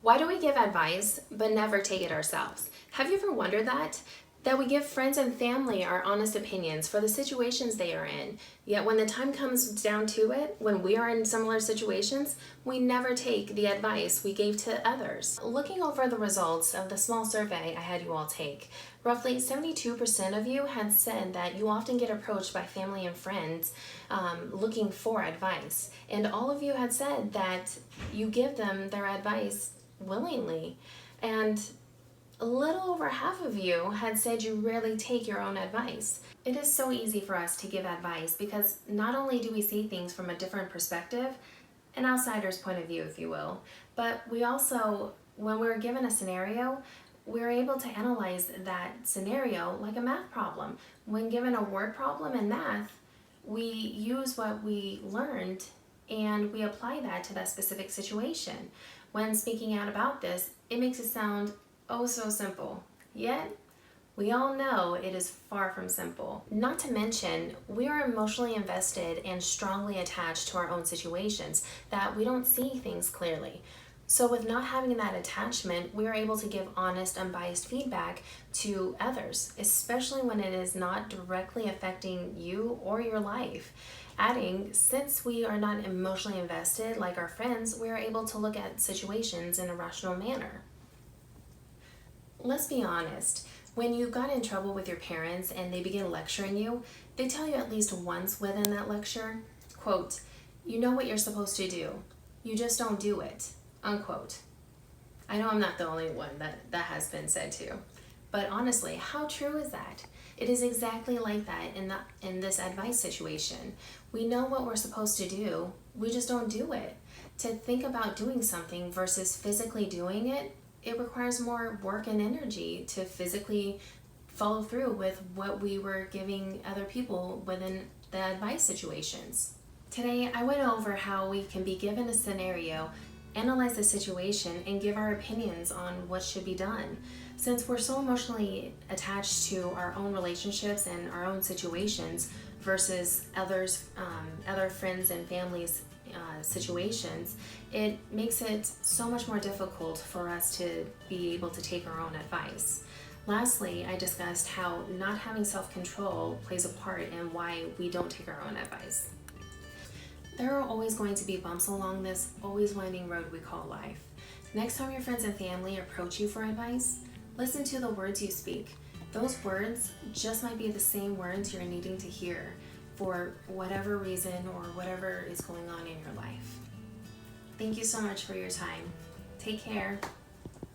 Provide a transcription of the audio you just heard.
Why do we give advice but never take it ourselves? Have you ever wondered that? That we give friends and family our honest opinions for the situations they are in, yet when the time comes down to it, when we are in similar situations, we never take the advice we gave to others. Looking over the results of the small survey I had you all take, roughly 72% of you had said that you often get approached by family and friends looking for advice, and all of you had said that you give them their advice willingly, and a little over half of you had said you rarely take your own advice. It is so easy for us to give advice because not only do we see things from a different perspective, an outsider's point of view, if you will, but we also, when we're given a scenario, we're able to analyze that scenario like a math problem. When given a word problem in math, we use what we learned and we apply that to that specific situation. When speaking out about this, it makes it sound oh so simple, yet we all know it is far from simple. Not to mention, we are emotionally invested and strongly attached to our own situations that we don't see things clearly. So with not having that attachment, we are able to give honest, unbiased feedback to others, especially when it is not directly affecting you or your life. Adding, since we are not emotionally invested like our friends, we are able to look at situations in a rational manner. Let's be honest, when you got in trouble with your parents and they begin lecturing you, they tell you at least once within that lecture, quote, "You know what you're supposed to do, you just don't do it," unquote. I know I'm not the only one that has been said to, but honestly, how true is that? It is exactly like that in this advice situation. We know what we're supposed to do, we just don't do it. To think about doing something versus physically doing it, it requires more work and energy to physically follow through with what we were giving other people within the advice situations. Today, I went over how we can be given a scenario, analyze the situation, and give our opinions on what should be done. Since we're so emotionally attached to our own relationships and our own situations versus other friends and families' situations, it makes it so much more difficult for us to be able to take our own advice. Lastly, I discussed how not having self-control plays a part in why we don't take our own advice. There are always going to be bumps along this always winding road we call life. Next time your friends and family approach you for advice, listen to the words you speak. Those words just might be the same words you're needing to hear for whatever reason or whatever is going on in your life. Thank you so much for your time. Take care.